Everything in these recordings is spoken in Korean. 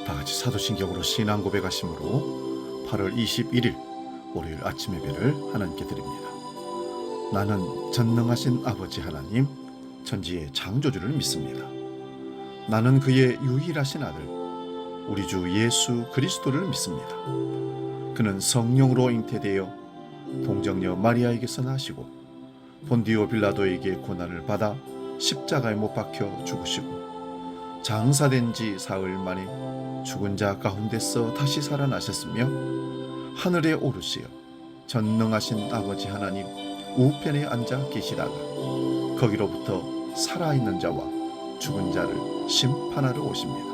다 같이 사도신경으로 신앙 고백하심으로 8월 21일 월요일 아침 예배를 하나님께 드립니다. 나는 전능하신 아버지 하나님 천지의 창조주를 믿습니다. 나는 그의 유일하신 아들 우리 주 예수 그리스도를 믿습니다. 그는 성령으로 잉태되어 동정녀 마리아에게서 나시고 본디오 빌라도에게 고난을 받아 십자가에 못 박혀 죽으시고 장사된 지 사흘 만에 죽은 자 가운데서 다시 살아나셨으며 하늘에 오르시어 전능하신 아버지 하나님 우편에 앉아 계시다가 거기로부터 살아있는 자와 죽은 자를 심판하러 오십니다.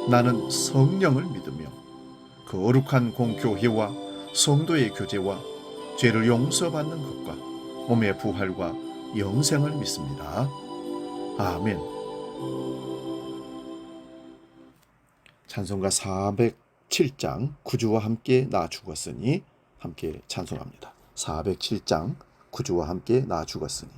나는 성령을 믿으며 그 거룩한 공교회와 성도의 교제와 죄를 용서받는 것과 몸의 부활과 영생을 믿습니다. 아멘. 찬송가 407장 구주와 함께 나 죽었으니 함께 찬송합니다. 407장 구주와 함께 나 죽었으니.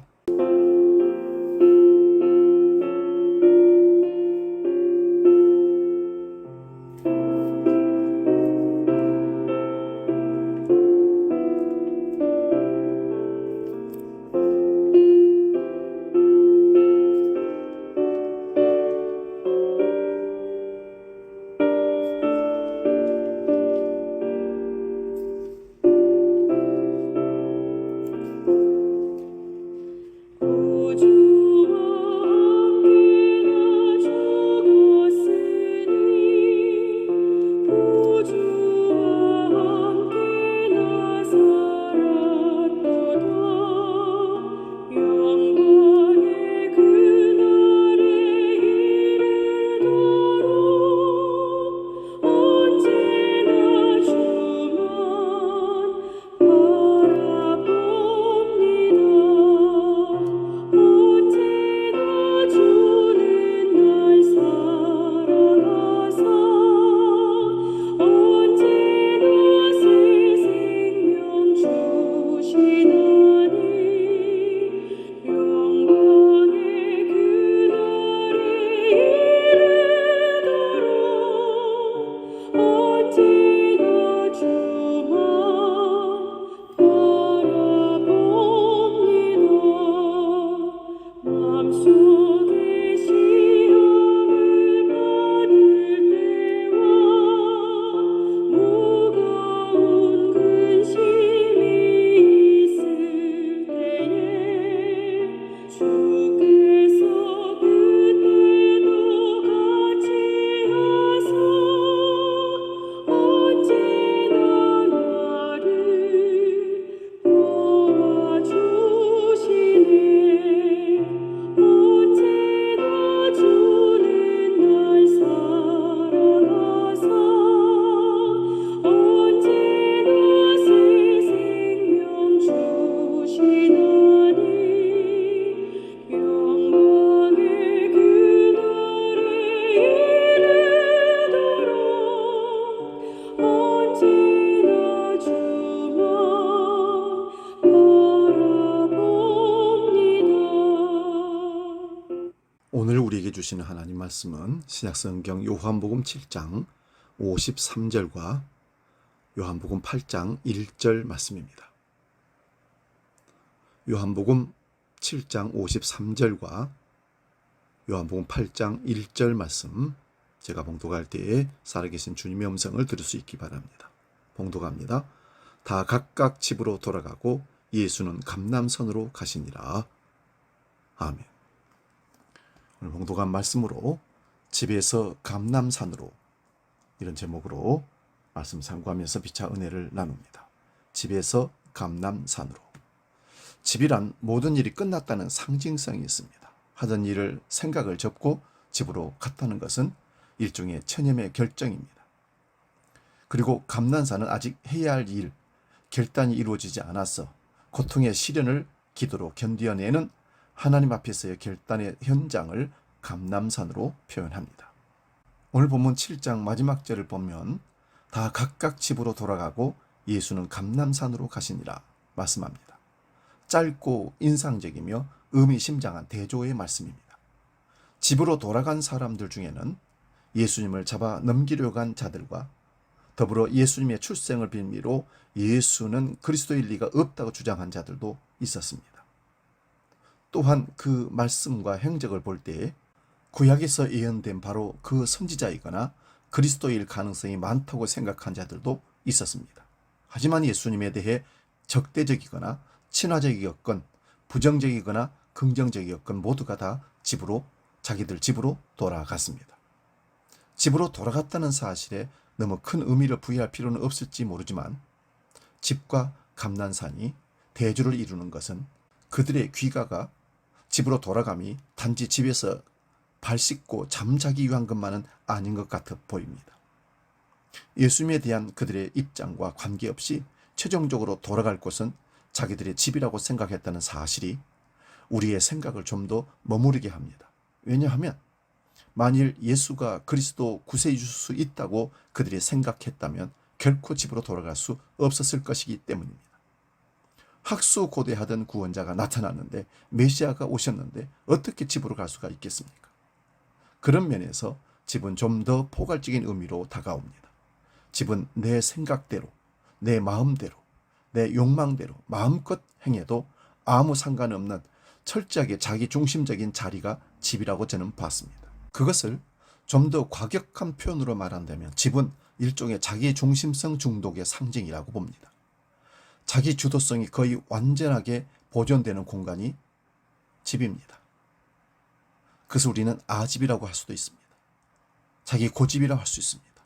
오늘 우리에게 주시는 하나님 말씀은 신약성경 요한복음 7장 53절과 요한복음 8장 1절 말씀입니다. 요한복음 7장 53절과 요한복음 8장 1절 말씀, 제가 봉독할 때에 살아계신 주님의 음성을 들을 수 있기 바랍니다. 봉독합니다. 다 각각 집으로 돌아가고 예수는 감람산으로 가시니라. 아멘. 오늘 봉독한 말씀으로 집에서 감람산으로, 이런 제목으로 말씀 상고하면서 피차 은혜를 나눕니다. 집에서 감람산으로. 집이란 모든 일이 끝났다는 상징성이 있습니다. 하던 일을 생각을 접고 집으로 갔다는 것은 일종의 체념의 결정입니다. 그리고 감난산은 아직 해야 할 일, 결단이 이루어지지 않아서 고통의 시련을 기도로 견뎌내는 하나님 앞에서의 결단의 현장을 감람산으로 표현합니다. 오늘 본문 7장 마지막 절을 보면 다 각각 집으로 돌아가고 예수는 감람산으로 가시니라 말씀합니다. 짧고 인상적이며 의미심장한 대조의 말씀입니다. 집으로 돌아간 사람들 중에는 예수님을 잡아 넘기려고 한 자들과 더불어 예수님의 출생을 빌미로 예수는 그리스도일 리가 없다고 주장한 자들도 있었습니다. 또한 그 말씀과 행적을 볼 때에 구약에서 예언된 바로 그 선지자이거나 그리스도일 가능성이 많다고 생각한 자들도 있었습니다. 하지만 예수님에 대해 적대적이거나 친화적이었건 부정적이거나 긍정적이었건 모두가 다 자기들 집으로 돌아갔습니다. 집으로 돌아갔다는 사실에 너무 큰 의미를 부여할 필요는 없을지 모르지만 집과 감람산이 대조를 이루는 것은 그들의 귀가가 집으로 돌아감이 단지 집에서 발 씻고 잠자기 위한 것만은 아닌 것 같아 보입니다. 예수님에 대한 그들의 입장과 관계없이 최종적으로 돌아갈 곳은 자기들의 집이라고 생각했다는 사실이 우리의 생각을 좀 더 머무르게 합니다. 왜냐하면 만일 예수가 그리스도 구세주일 수 있다고 그들이 생각했다면 결코 집으로 돌아갈 수 없었을 것이기 때문입니다. 학수고대하던 구원자가 나타났는데 메시아가 오셨는데 어떻게 집으로 갈 수가 있겠습니까? 그런 면에서 집은 좀 더 포괄적인 의미로 다가옵니다. 집은 내 생각대로, 내 마음대로, 내 욕망대로 마음껏 행해도 아무 상관없는 철저하게 자기중심적인 자리가 집이라고 저는 봤습니다. 그것을 좀 더 과격한 표현으로 말한다면 집은 일종의 자기중심성 중독의 상징이라고 봅니다. 자기 주도성이 거의 완전하게 보존되는 공간이 집입니다. 그래서 우리는 아집이라고 할 수도 있습니다. 자기 고집이라고 할 수 있습니다.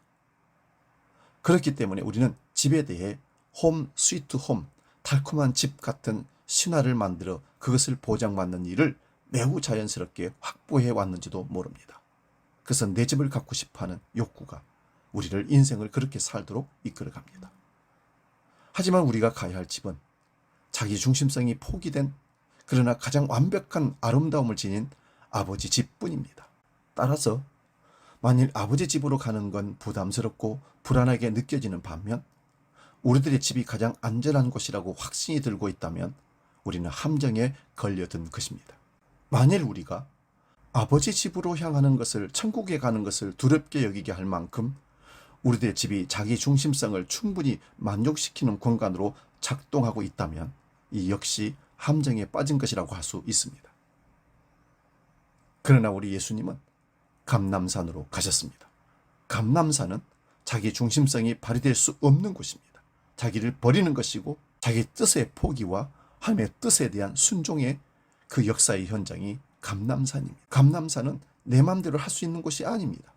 그렇기 때문에 우리는 집에 대해 홈 스위트 홈, 달콤한 집 같은 신화를 만들어 그것을 보장받는 일을 매우 자연스럽게 확보해 왔는지도 모릅니다. 그래서 내 집을 갖고 싶어하는 욕구가 우리를 인생을 그렇게 살도록 이끌어갑니다. 하지만 우리가 가야 할 집은 자기 중심성이 포기된 그러나 가장 완벽한 아름다움을 지닌 아버지 집뿐입니다. 따라서 만일 아버지 집으로 가는 건 부담스럽고 불안하게 느껴지는 반면 우리들의 집이 가장 안전한 곳이라고 확신이 들고 있다면 우리는 함정에 걸려든 것입니다. 만일 우리가 아버지 집으로 향하는 것을 천국에 가는 것을 두렵게 여기게 할 만큼 우리들의 집이 자기 중심성을 충분히 만족시키는 공간으로 작동하고 있다면 이 역시 함정에 빠진 것이라고 할 수 있습니다. 그러나 우리 예수님은 감람산으로 가셨습니다. 감람산은 자기 중심성이 발휘될 수 없는 곳입니다. 자기를 버리는 것이고 자기 뜻의 포기와 하나님의 뜻에 대한 순종의 그 역사의 현장이 감람산입니다. 감람산은 내 마음대로 할 수 있는 곳이 아닙니다.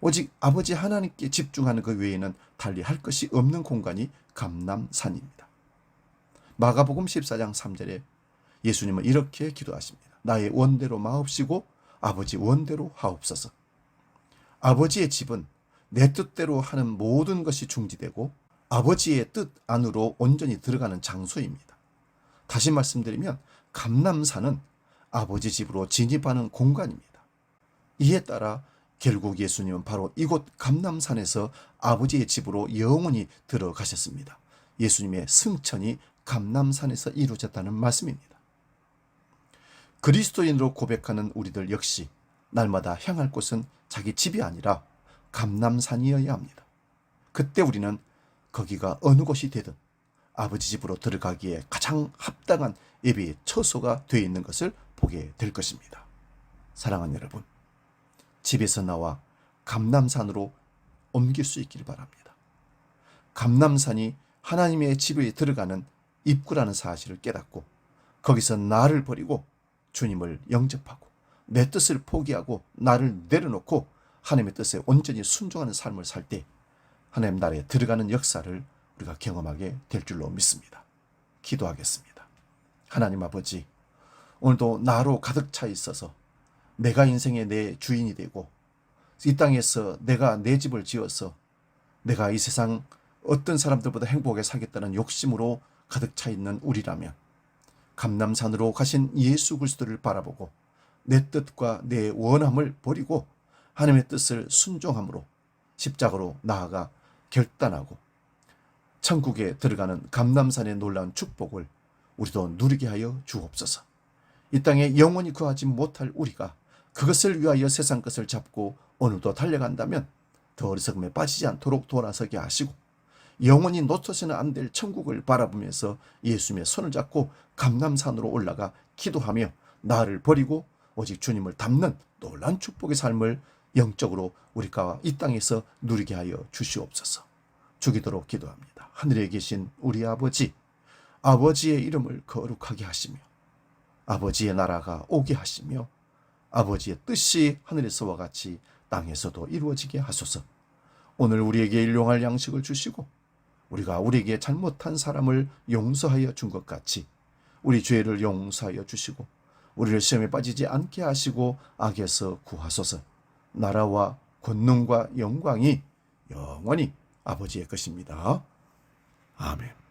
오직 아버지 하나님께 집중하는 것 외에는 달리 할 것이 없는 공간이 감람산입니다. 마가복음 14장 3절에 예수님은 이렇게 기도하십니다. 나의 원대로 마옵시고 아버지 원대로 하옵소서. 아버지의 집은 내 뜻대로 하는 모든 것이 중지되고 아버지의 뜻 안으로 온전히 들어가는 장소입니다. 다시 말씀드리면 감람산은 아버지 집으로 진입하는 공간입니다. 이에 따라 결국 예수님은 바로 이곳 감람산에서 아버지의 집으로 영원히 들어가셨습니다. 예수님의 승천이 감람산에서 이루어졌다는 말씀입니다. 그리스도인으로 고백하는 우리들 역시 날마다 향할 곳은 자기 집이 아니라 감람산이어야 합니다. 그때 우리는 거기가 어느 곳이 되든 아버지 집으로 들어가기에 가장 합당한 예배의 처소가 되어 있는 것을 보게 될 것입니다. 사랑하는 여러분, 집에서 나와 감람산으로 옮길 수 있기를 바랍니다. 감람산이 하나님의 집에 들어가는 입구라는 사실을 깨닫고 거기서 나를 버리고 주님을 영접하고 내 뜻을 포기하고 나를 내려놓고 하나님의 뜻에 온전히 순종하는 삶을 살 때 하나님 나라에 들어가는 역사를 우리가 경험하게 될 줄로 믿습니다. 기도하겠습니다. 하나님 아버지, 오늘도 나로 가득 차 있어서 내가 인생의 내 주인이 되고 이 땅에서 내가 내 집을 지어서 내가 이 세상 어떤 사람들보다 행복하게 살겠다는 욕심으로 가득 차 있는 우리라면 감람산으로 가신 예수 그리스도를 바라보고 내 뜻과 내 원함을 버리고 하나님의 뜻을 순종함으로 십자가로 나아가 결단하고 천국에 들어가는 감람산의 놀라운 축복을 우리도 누리게 하여 주옵소서. 이 땅에 영원히 구하지 못할 우리가 그것을 위하여 세상 것을 잡고 오늘도 달려간다면 더 어리석음에 빠지지 않도록 돌아서게 하시고, 영원히 놓쳐서는 안 될 천국을 바라보면서 예수님의 손을 잡고 감람산으로 올라가 기도하며 나를 버리고 오직 주님을 닮는 놀라운 축복의 삶을 영적으로 우리가 이 땅에서 누리게 하여 주시옵소서. 주기도록 기도합니다. 하늘에 계신 우리 아버지, 아버지의 이름을 거룩하게 하시며 아버지의 나라가 오게 하시며 아버지의 뜻이 하늘에서와 같이 땅에서도 이루어지게 하소서. 오늘 우리에게 일용할 양식을 주시고 우리가 우리에게 잘못한 사람을 용서하여 준 것 같이 우리 죄를 용서하여 주시고 우리를 시험에 빠지지 않게 하시고 악에서 구하소서. 나라와 권능과 영광이 영원히 아버지의 것입니다. 아멘.